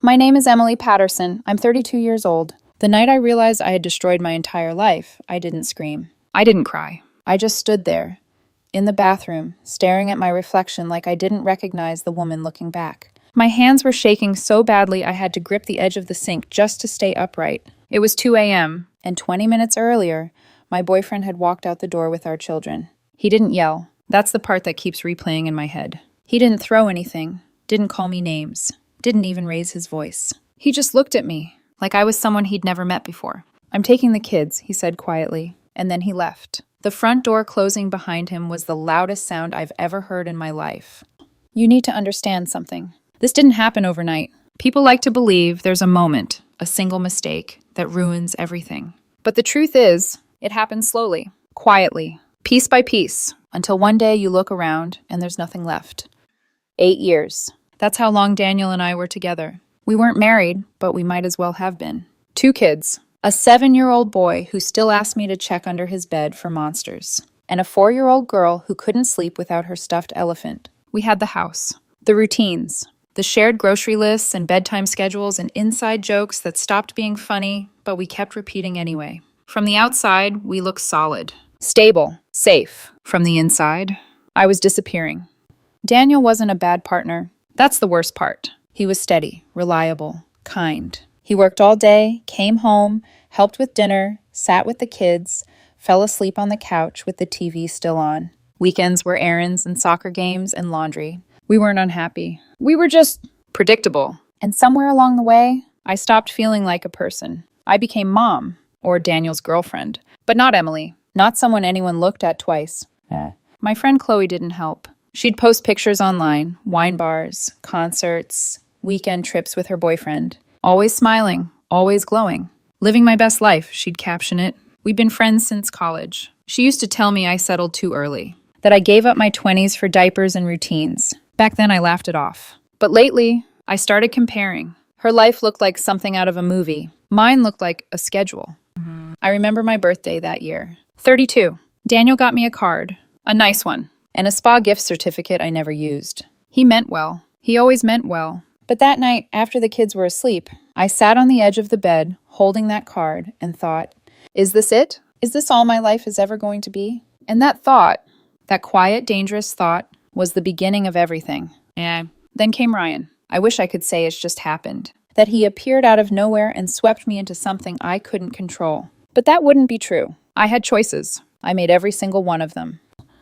My name is Emily Patterson. I'm 32 years old. The night I realized I had destroyed my entire life, I didn't scream. I didn't cry. I just stood there, in the bathroom, staring at my reflection like I didn't recognize the woman looking back. My hands were shaking so badly I had to grip the edge of the sink just to stay upright. It was 2 a.m., and 20 minutes earlier, my boyfriend had walked out the door with our children. He didn't yell. That's the part that keeps replaying in my head. He didn't throw anything, didn't call me names, didn't even raise his voice. He just looked at me, like I was someone he'd never met before. "I'm taking the kids," he said quietly, and then he left. The front door closing behind him was the loudest sound I've ever heard in my life. You need to understand something. This didn't happen overnight. People like to believe there's a moment, a single mistake, that ruins everything. But the truth is, it happens slowly, quietly, piece by piece, until one day you look around and there's nothing left. 8 years. That's how long Daniel and I were together. We weren't married, but we might as well have been. 2 kids. A 7-year-old boy who still asked me to check under his bed for monsters. And a 4-year-old girl who couldn't sleep without her stuffed elephant. We had the house. The routines. The shared grocery lists and bedtime schedules and inside jokes that stopped being funny, but we kept repeating anyway. From the outside, we looked solid. Stable. Safe. From the inside, I was disappearing. Daniel wasn't a bad partner. That's the worst part. He was steady, reliable, kind. He worked all day, came home, helped with dinner, sat with the kids, fell asleep on the couch with the TV still on. Weekends were errands and soccer games and laundry. We weren't unhappy. We were just predictable. And somewhere along the way, I stopped feeling like a person. I became mom, or Daniel's girlfriend, but not Emily, not someone anyone looked at twice. My friend Chloe didn't help. She'd post pictures online, wine bars, concerts, weekend trips with her boyfriend. Always smiling, always glowing. Living my best life, she'd caption it. We'd been friends since college. She used to tell me I settled too early, that I gave up my 20s for diapers and routines. Back then I laughed it off. But lately, I started comparing. Her life looked like something out of a movie. Mine looked like a schedule. I remember my birthday that year. 32. Daniel got me a card, a nice one, and a spa gift certificate I never used. He meant well. He always meant well. But that night, after the kids were asleep, I sat on the edge of the bed, holding that card, and thought, is this it? Is this all my life is ever going to be? And that thought, that quiet, dangerous thought, was the beginning of everything. Then came Ryan. I wish I could say it's just happened. That he appeared out of nowhere and swept me into something I couldn't control. But that wouldn't be true. I had choices. I made every single one of them.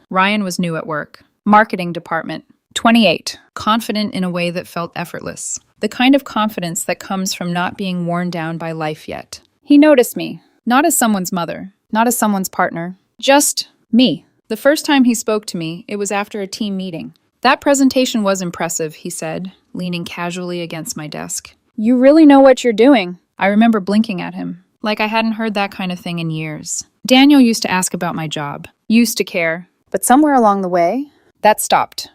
Ryan was new at work. Marketing department. 28. Confident in a way that felt effortless. The kind of confidence that comes from not being worn down by life yet. He noticed me. Not as someone's mother. Not as someone's partner. Just me. The first time he spoke to me, it was after a team meeting. That presentation was impressive, he said, leaning casually against my desk. You really know what you're doing. I remember blinking at him, like I hadn't heard that kind of thing in years. Daniel used to ask about my job, used to care, but somewhere along the way, that stopped.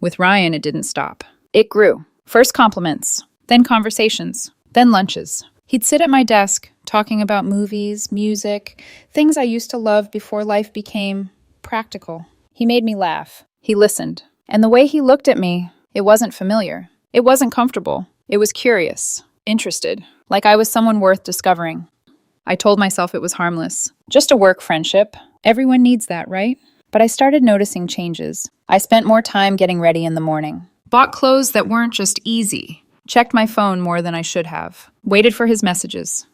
With Ryan, it didn't stop. It grew. First compliments, then conversations, then lunches. He'd sit at my desk, talking about movies, music, things I used to love before life became practical. He made me laugh. He listened. And the way he looked at me, it wasn't familiar. It wasn't comfortable. It was curious, interested, like I was someone worth discovering. I told myself it was harmless. Just a work friendship. Everyone needs that, right? But I started noticing changes. I spent more time getting ready in the morning. Bought clothes that weren't just easy. Checked my phone more than I should have. Waited for his messages.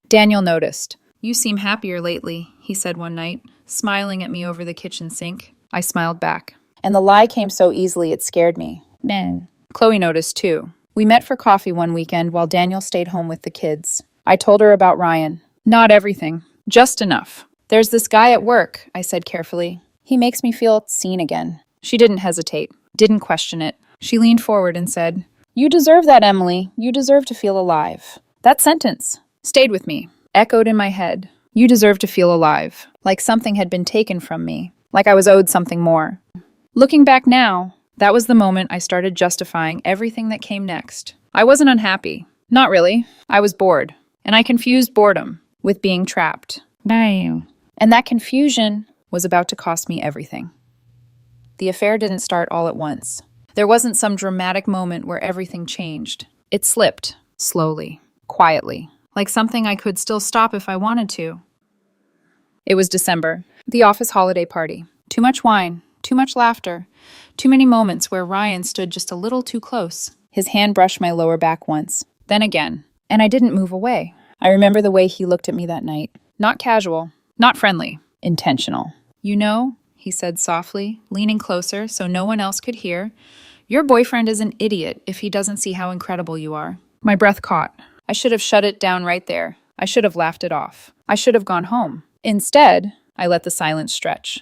Daniel noticed. You seem happier lately, he said one night, smiling at me over the kitchen sink. I smiled back. And the lie came so easily it scared me. Man. Chloe noticed too. We met for coffee one weekend while Daniel stayed home with the kids. I told her about Ryan. Not everything. Just enough. There's this guy at work, I said carefully. He makes me feel seen again. She didn't hesitate. Didn't question it. She leaned forward and said, You deserve that, Emily. You deserve to feel alive. That sentence stayed with me, echoed in my head. You deserve to feel alive. Like something had been taken from me. Like I was owed something more. Looking back now, that was the moment I started justifying everything that came next. I wasn't unhappy. Not really. I was bored. And I confused boredom with being trapped. And that confusion was about to cost me everything. The affair didn't start all at once. There wasn't some dramatic moment where everything changed. It slipped, slowly, quietly, like something I could still stop if I wanted to. It was December, the office holiday party. Too much wine, too much laughter, too many moments where Ryan stood just a little too close. His hand brushed my lower back once, then again, and I didn't move away. I remember the way he looked at me that night. Not casual, not friendly, intentional. You know, he said softly, leaning closer so no one else could hear, your boyfriend is an idiot if he doesn't see how incredible you are. My breath caught. I should have shut it down right there. I should have laughed it off. I should have gone home. Instead, I let the silence stretch.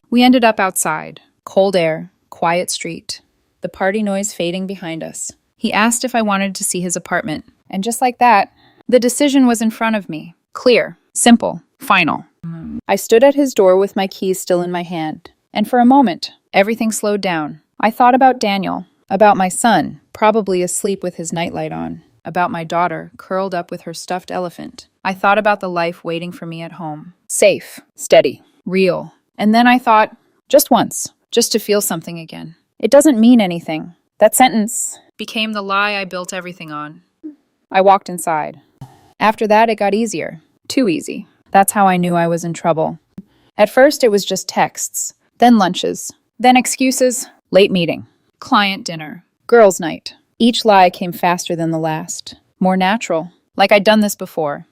We ended up outside. Cold air, quiet street. The party noise fading behind us. He asked if I wanted to see his apartment. And just like that, the decision was in front of me. Clear, simple, final. I stood at his door with my keys still in my hand. And for a moment, everything slowed down. I thought about Daniel, about my son, probably asleep with his nightlight on, about my daughter, curled up with her stuffed elephant. I thought about the life waiting for me at home. Safe, steady, real. And then I thought, just once, just to feel something again. It doesn't mean anything. That sentence became the lie I built everything on. I walked inside. After that, it got easier. Too easy. That's how I knew I was in trouble. At first, it was just texts, then lunches, then excuses, late meeting, client dinner, girls' night. Each lie came faster than the last, more natural, like I'd done this before.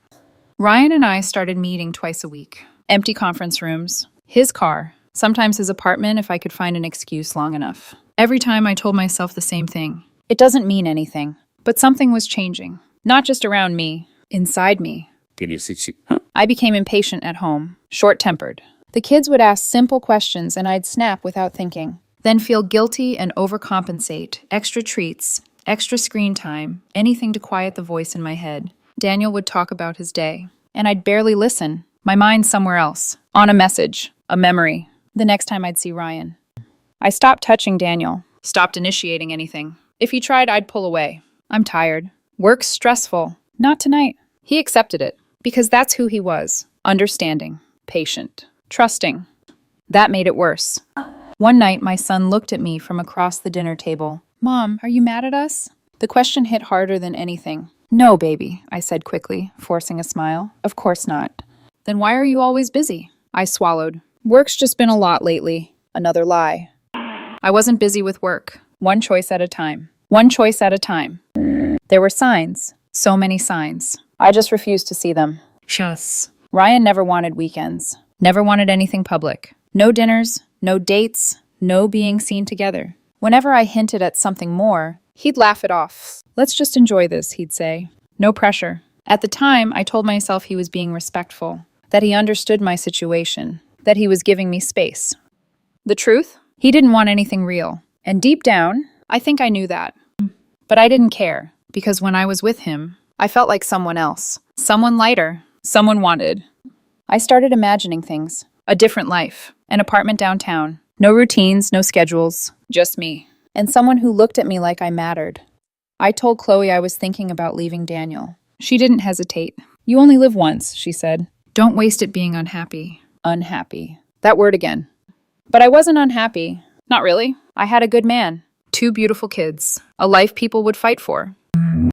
Ryan and I started meeting twice a week. Empty conference rooms, his car, sometimes his apartment if I could find an excuse long enough. Every time I told myself the same thing. It doesn't mean anything, but something was changing. Not just around me, inside me. I became impatient at home, short-tempered. The kids would ask simple questions and I'd snap without thinking. Then feel guilty and overcompensate, extra treats, extra screen time, anything to quiet the voice in my head. Daniel would talk about his day, and I'd barely listen, my mind somewhere else, on a message, a memory, the next time I'd see Ryan. I stopped touching Daniel, stopped initiating anything. If he tried, I'd pull away. I'm tired. Work's stressful. Not tonight. He accepted it, because that's who he was. Understanding, patient, trusting. That made it worse. One night, my son looked at me from across the dinner table. Mom, are you mad at us? The question hit harder than anything. No, baby, I said quickly, forcing a smile. Of course not. Then why are you always busy? I swallowed. Work's just been a lot lately. Another lie. I wasn't busy with work. One choice at a time. One choice at a time. There were signs. So many signs. I just refused to see them. Shuss. Ryan never wanted weekends. Never wanted anything public. No dinners, no dates, no being seen together. Whenever I hinted at something more, he'd laugh it off. Let's just enjoy this, he'd say. No pressure. At the time, I told myself he was being respectful, that he understood my situation, that he was giving me space. The truth? He didn't want anything real. And deep down, I think I knew that. But I didn't care, because when I was with him, I felt like someone else. Someone lighter. Someone wanted. I started imagining things. A different life. An apartment downtown. No routines, no schedules. Just me. And someone who looked at me like I mattered. I told Chloe I was thinking about leaving Daniel. She didn't hesitate. You only live once, she said. Don't waste it being unhappy. Unhappy. That word again. But I wasn't unhappy. Not really. I had a good man. 2 beautiful kids. A life people would fight for.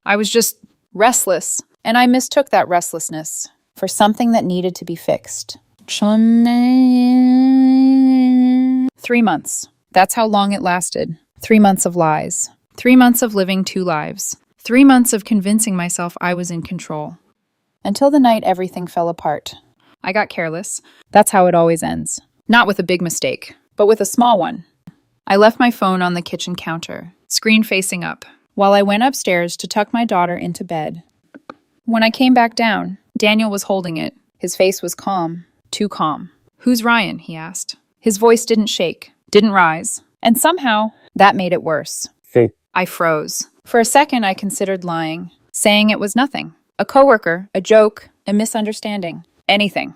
I was just restless. And I mistook that restlessness for something that needed to be fixed. 3 months. That's how long it lasted. 3 months of lies. 3 months of living 2 lives. 3 months of convincing myself I was in control. Until the night everything fell apart. I got careless. That's how it always ends. Not with a big mistake, but with a small one. I left my phone on the kitchen counter, screen facing up, while I went upstairs to tuck my daughter into bed. When I came back down, Daniel was holding it. His face was calm. Too calm. Who's Ryan? He asked. His voice didn't shake, didn't rise. And somehow, that made it worse. I froze. For a second, I considered lying, saying it was nothing. A coworker, a joke, a misunderstanding, anything.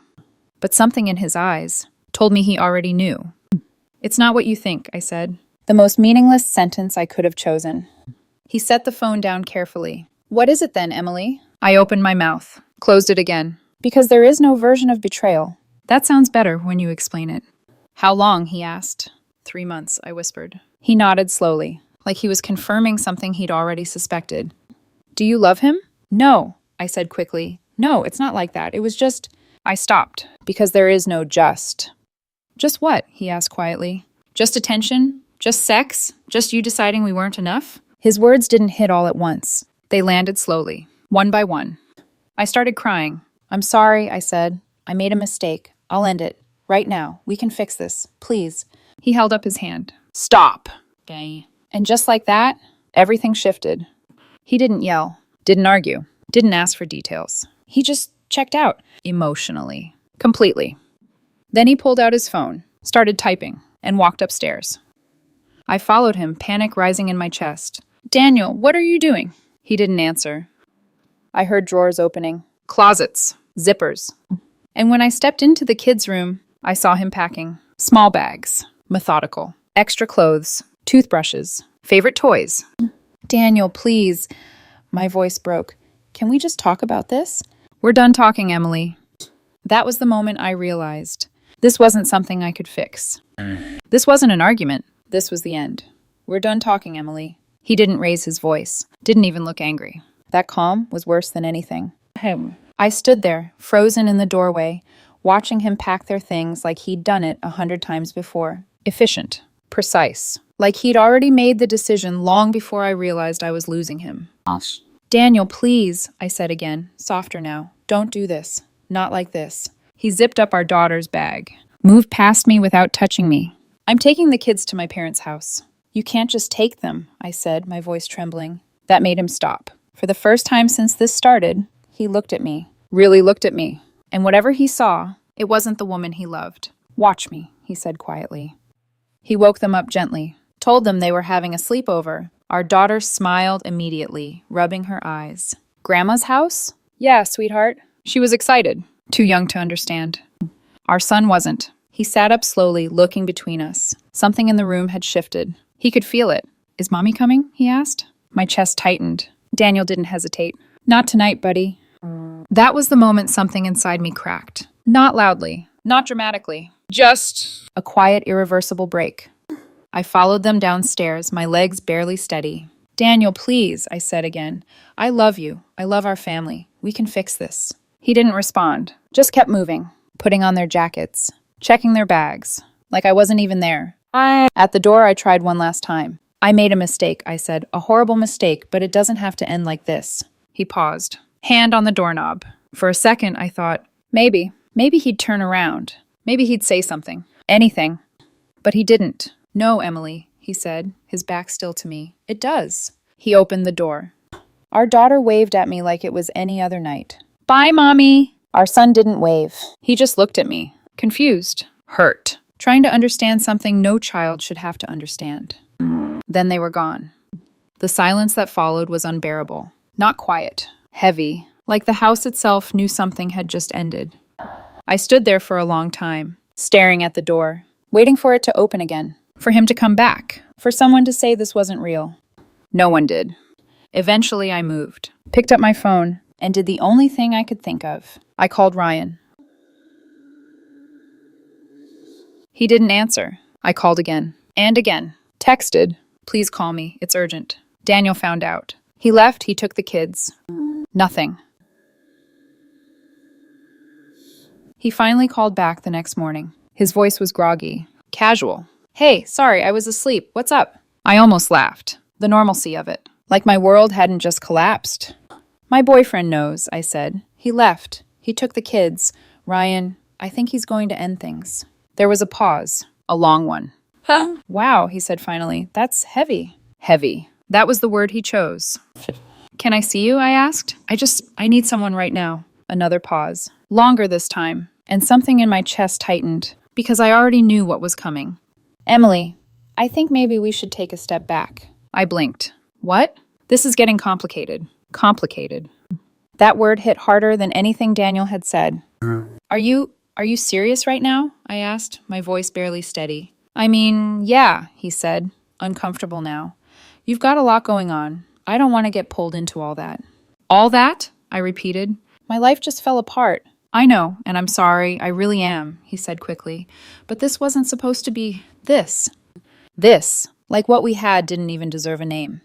But something in his eyes told me he already knew. It's not what you think, I said. The most meaningless sentence I could have chosen. He set the phone down carefully. What is it then, Emily? I opened my mouth, closed it again. Because there is no version of betrayal. That sounds better when you explain it. How long? He asked. 3 months, I whispered. He nodded slowly. like he was confirming something he'd already suspected. Do you love him? No, I said quickly. No, it's not like that. It was just. I stopped, because there is no just. Just what? He asked quietly. Just attention? Just sex? Just you deciding we weren't enough? His words didn't hit all at once. They landed slowly, one by one. I started crying. I'm sorry, I said. I made a mistake. I'll end it. Right now. We can fix this. Please. He held up his hand. Stop. Okay. And just like that, everything shifted. He didn't yell, didn't argue, didn't ask for details. He just checked out. Emotionally. Completely. Then he pulled out his phone, started typing, and walked upstairs. I followed him, panic rising in my chest. Daniel, what are you doing? He didn't answer. I heard drawers opening, closets, zippers. And when I stepped into the kids' room, I saw him packing. Small bags, methodical, extra clothes, toothbrushes, favorite toys. Daniel, please. My voice broke. Can we just talk about this? We're done talking, Emily. That was the moment I realized. This wasn't something I could fix. This wasn't an argument. This was the end. We're done talking, Emily. He didn't raise his voice, didn't even look angry. That calm was worse than anything. I stood there, frozen in the doorway, watching him pack their things like he'd done it 100 times before. Efficient, precise, like he'd already made the decision long before I realized I was losing him. Daniel, please, I said again, softer now. Don't do this. Not like this. He zipped up our daughter's bag, moved past me without touching me. I'm taking the kids to my parents' house. You can't just take them, I said, my voice trembling. That made him stop. For the first time since this started, he looked at me, really looked at me. And whatever he saw, it wasn't the woman he loved. Watch me, he said quietly. He woke them up gently, told them they were having a sleepover. Our daughter smiled immediately, rubbing her eyes. Grandma's house? Yeah, sweetheart. She was excited, too young to understand. Our son wasn't. He sat up slowly, looking between us. Something in the room had shifted. He could feel it. Is Mommy coming? He asked. My chest tightened. Daniel didn't hesitate. Not tonight, buddy. That was the moment something inside me cracked. Not loudly, not dramatically. Just a quiet, irreversible break. I followed them downstairs, my legs barely steady. Daniel, please, I said again. I love you. I love our family. We can fix this. He didn't respond, just kept moving, putting on their jackets, checking their bags, like I wasn't even there. At the door, I tried one last time. I made a mistake, I said. A horrible mistake, but it doesn't have to end like this. He paused, hand on the doorknob. For a second, I thought, maybe he'd turn around. Maybe he'd say something. Anything. But he didn't. No, Emily, he said, his back still to me. It does. He opened the door. Our daughter waved at me like it was any other night. Bye, Mommy. Our son didn't wave. He just looked at me, confused, hurt, trying to understand something no child should have to understand. Then they were gone. The silence that followed was unbearable. Not quiet, heavy, like the house itself knew something had just ended. I stood there for a long time, staring at the door, waiting for it to open again, for him to come back, for someone to say this wasn't real. No one did. Eventually I moved, picked up my phone, and did the only thing I could think of. I called Ryan. He didn't answer. I called again, and again. Texted, please call me, it's urgent. Daniel found out. He left, he took the kids. Nothing. He finally called back the next morning. His voice was groggy, casual. Hey, sorry, I was asleep. What's up? I almost laughed. The normalcy of it. Like my world hadn't just collapsed. My boyfriend knows, I said. He left. He took the kids. Ryan, I think he's going to end things. There was a pause. A long one. Huh? Wow, he said finally. That's heavy. Heavy. That was the word he chose. Can I see you? I asked. I need someone right now. Another pause. Longer this time. And something in my chest tightened, because I already knew what was coming. Emily, I think maybe we should take a step back. I blinked. What? This is getting complicated. Complicated. That word hit harder than anything Daniel had said. Are you serious right now? I asked, my voice barely steady. I mean, yeah, he said, uncomfortable now. You've got a lot going on. I don't want to get pulled into all that. All that? I repeated. My life just fell apart. I know, and I'm sorry, I really am, he said quickly. But this wasn't supposed to be this. This Like what we had didn't even deserve a name.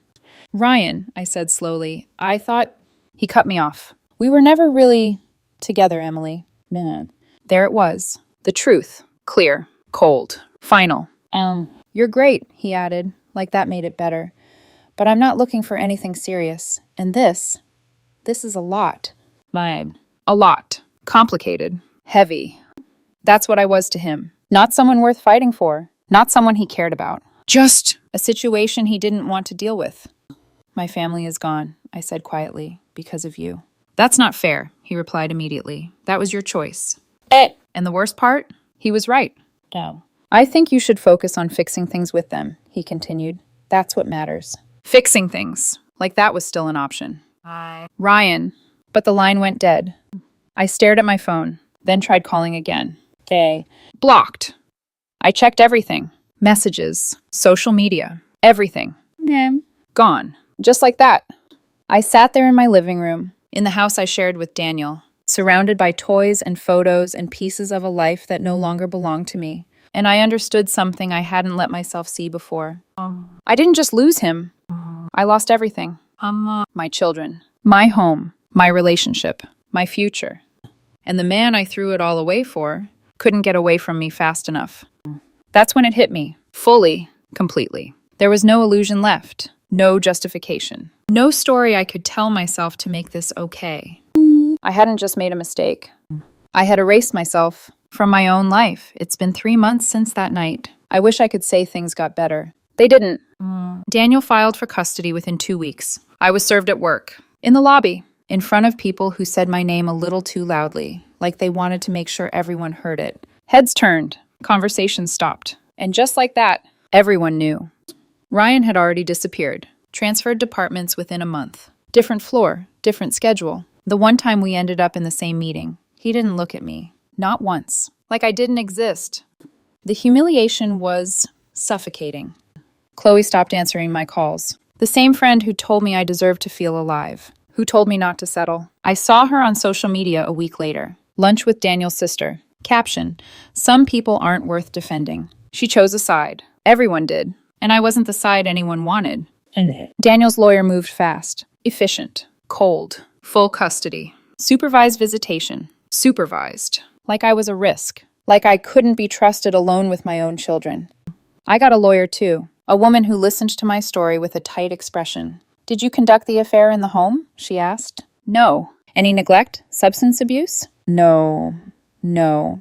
Ryan, I said slowly, I thought. He cut me off. We were never really together, Emily. Man. There it was. The truth. Clear. Cold. Final. You're great, he added, like that made it better. But I'm not looking for anything serious. And this is a lot. Vibe. A lot. Complicated. Heavy. That's what I was to him. Not someone worth fighting for. Not someone he cared about. Just a situation he didn't want to deal with. My family is gone, I said quietly, because of you. That's not fair, he replied immediately. That was your choice. And the worst part? He was right. No. I think you should focus on fixing things with them, he continued. That's what matters. Fixing things. Like that was still an option. Ryan. But the line went dead. I stared at my phone, then tried calling again. Blocked. I checked everything. Messages, social media, everything. Gone. Just like that. I sat there in my living room, in the house I shared with Daniel, surrounded by toys and photos and pieces of a life that no longer belonged to me. And I understood something I hadn't let myself see before. I didn't just lose him. I lost everything. My children, my home, my relationship, my future. And the man I threw it all away for couldn't get away from me fast enough. That's when it hit me, fully, completely. There was no illusion left, no justification, no story I could tell myself to make this okay. I hadn't just made a mistake. I had erased myself from my own life. It's been 3 months since that night. I wish I could say things got better. They didn't. Daniel filed for custody within 2 weeks. I was served at work, in the lobby, in front of people who said my name a little too loudly, like they wanted to make sure everyone heard it. Heads turned. Conversations stopped. And just like that, everyone knew. Ryan had already disappeared, transferred departments within a month. Different floor, different schedule. The one time we ended up in the same meeting, he didn't look at me. Not once. Like I didn't exist. The humiliation was suffocating. Chloe stopped answering my calls. The same friend who told me I deserved to feel alive, who told me not to settle. I saw her on social media a week later. Lunch with Daniel's sister. Caption, some people aren't worth defending. She chose a side. Everyone did. And I wasn't the side anyone wanted. Daniel's lawyer moved fast. Efficient. Cold. Full custody. Supervised visitation. Supervised. Like I was a risk. Like I couldn't be trusted alone with my own children. I got a lawyer too. A woman who listened to my story with a tight expression. Did you conduct the affair in the home? She asked. No. Any neglect? Substance abuse? No,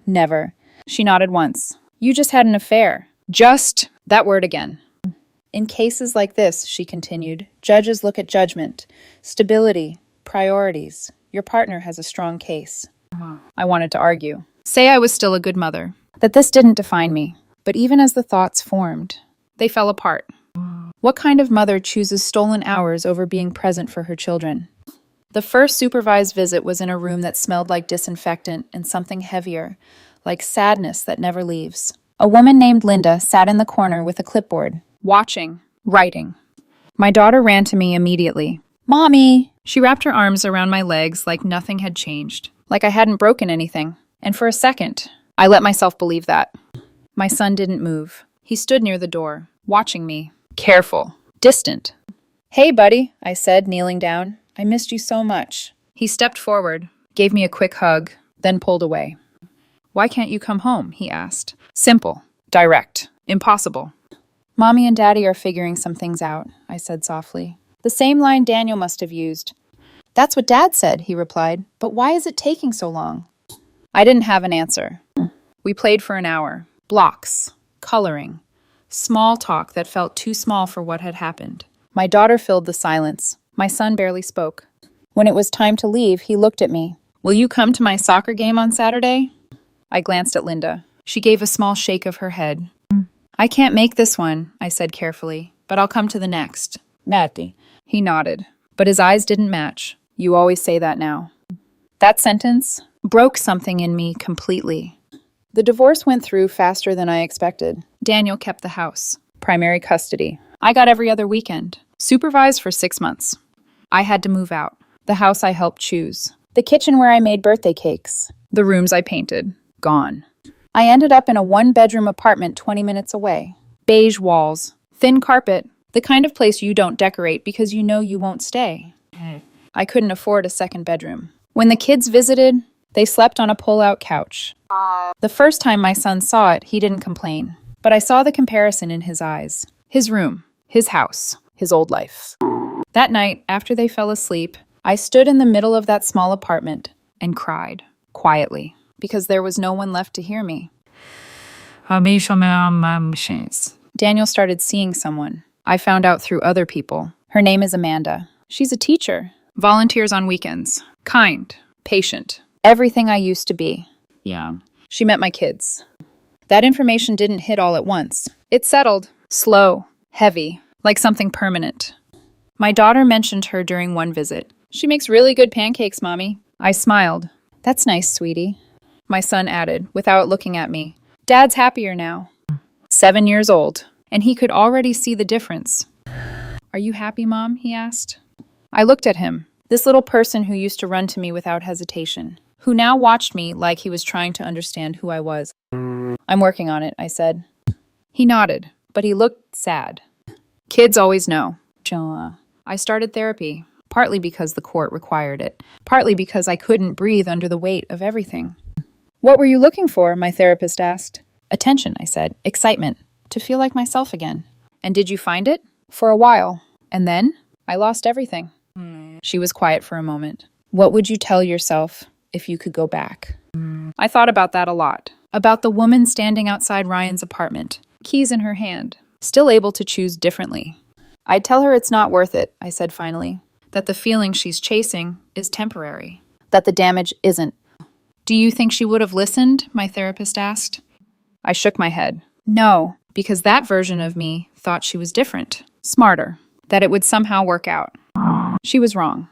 never. She nodded once. You just had an affair. Just that word again. In cases like this, she continued, judges look at judgment, stability, priorities. Your partner has a strong case. I wanted to argue. Say I was still a good mother. That this didn't define me. But even as the thoughts formed, they fell apart. What kind of mother chooses stolen hours over being present for her children? The first supervised visit was in a room that smelled like disinfectant and something heavier, like sadness that never leaves. A woman named Linda sat in the corner with a clipboard, watching, writing. My daughter ran to me immediately. Mommy! She wrapped her arms around my legs like nothing had changed, like I hadn't broken anything. And for a second, I let myself believe that. My son didn't move. He stood near the door, watching me, careful, distant. Hey, buddy, I said, kneeling down. I missed you so much. He stepped forward, gave me a quick hug, then pulled away. Why can't you come home? He asked. Simple, direct, impossible. Mommy and Daddy are figuring some things out, I said softly. The same line Daniel must have used. That's what Dad said, he replied. But why is it taking so long? I didn't have an answer. We played for an hour. Blocks, coloring, small talk that felt too small for what had happened. My daughter filled the silence. My son barely spoke. When it was time to leave, he looked at me. Will you come to my soccer game on Saturday? I glanced at Linda. She gave a small shake of her head. I can't make this one, I said carefully, but I'll come to the next. Matty. He nodded, but his eyes didn't match. You always say that now. That sentence broke something in me completely. The divorce went through faster than I expected. Daniel kept the house. Primary custody. I got every other weekend. Supervised for 6 months. I had to move out. The house I helped choose. The kitchen where I made birthday cakes. The rooms I painted. Gone. I ended up in a 1-bedroom apartment 20 minutes away. Beige walls. Thin carpet, the kind of place you don't decorate because you know you won't stay. I couldn't afford a second bedroom. When the kids visited, they slept on a pull-out couch. The first time my son saw it, he didn't complain. But I saw the comparison in his eyes. His room, his house, his old life. That night, after they fell asleep, I stood in the middle of that small apartment and cried, quietly, because there was no one left to hear me. Daniel started seeing someone. I found out through other people. Her name is Amanda. She's a teacher. Volunteers on weekends. Kind. Patient. Everything I used to be. Yeah. She met my kids. That information didn't hit all at once. It settled. Slow. Heavy. Like something permanent. My daughter mentioned her during one visit. She makes really good pancakes, Mommy. I smiled. That's nice, sweetie. My son added, without looking at me. Dad's happier now. 7 years old. And he could already see the difference. Are you happy, Mom? He asked. I looked at him. This little person who used to run to me without hesitation. Who now watched me like he was trying to understand who I was. I'm working on it, I said. He nodded, but he looked sad. Kids always know. I started therapy, partly because the court required it, partly because I couldn't breathe under the weight of everything. What were you looking for? My therapist asked. Attention, I said. Excitement. To feel like myself again. And did you find it? For a while. And then? I lost everything. She was quiet for a moment. What would you tell yourself if you could go back? I thought about that a lot. About the woman standing outside Ryan's apartment, keys in her hand, still able to choose differently. I'd tell her it's not worth it, I said finally. That the feeling she's chasing is temporary. That the damage isn't. Do you think she would have listened? My therapist asked. I shook my head. No, because that version of me thought she was different, smarter, that it would somehow work out. She was wrong.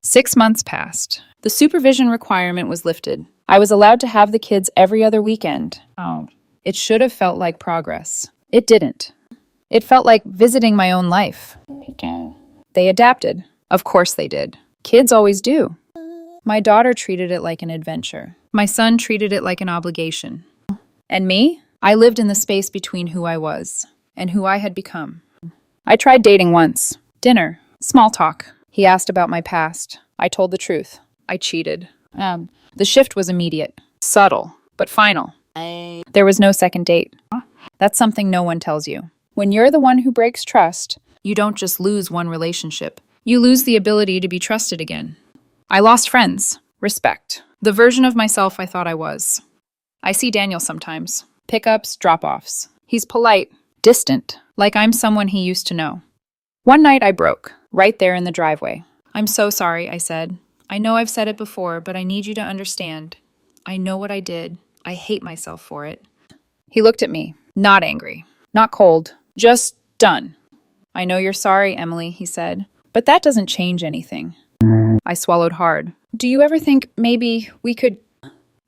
6 months passed. The supervision requirement was lifted. I was allowed to have the kids every other weekend. It should have felt like progress. It didn't. It felt like visiting my own life. They adapted. Of course they did. Kids always do. My daughter treated it like an adventure. My son treated it like an obligation. And me? I lived in the space between who I was and who I had become. I tried dating once. Dinner. Small talk. He asked about my past. I told the truth. I cheated. The shift was immediate. Subtle, but final. There was no second date. That's something no one tells you. When you're the one who breaks trust, you don't just lose one relationship. You lose the ability to be trusted again. I lost friends. Respect. The version of myself I thought I was. I see Daniel sometimes. Pickups, drop-offs. He's polite, distant, like I'm someone he used to know. One night I broke, right there in the driveway. I'm so sorry, I said. I know I've said it before, but I need you to understand. I know what I did. I hate myself for it. He looked at me, not angry, not cold, just done. I know you're sorry, Emily, he said, but that doesn't change anything. I swallowed hard. Do you ever think maybe we could...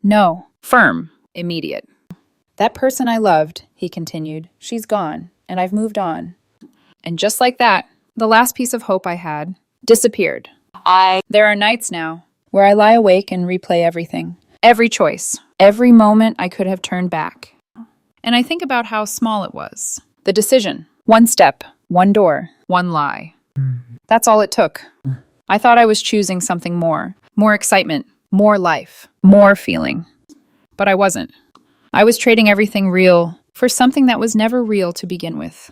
No. Firm. Immediate. That person I loved, he continued, she's gone, and I've moved on. And just like that, the last piece of hope I had disappeared. There are nights now where I lie awake and replay everything. Every choice. Every moment I could have turned back. And I think about how small it was. The decision. One step. One door. One lie. That's all it took. I thought I was choosing something more. More excitement. More life. More feeling. But I wasn't. I was trading everything real for something that was never real to begin with.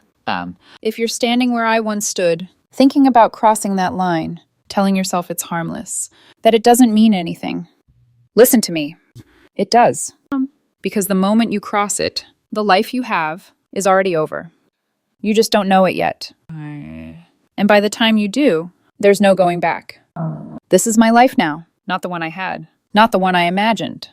If you're standing where I once stood, thinking about crossing that line, telling yourself it's harmless, that it doesn't mean anything, listen to me. It does. Because the moment you cross it, the life you have is already over. You just don't know it yet. And by the time you do, there's no going back. This is my life now, not the one I had, not the one I imagined,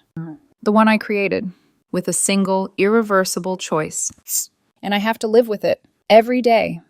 the one I created, with a single, irreversible choice. And I have to live with it every day.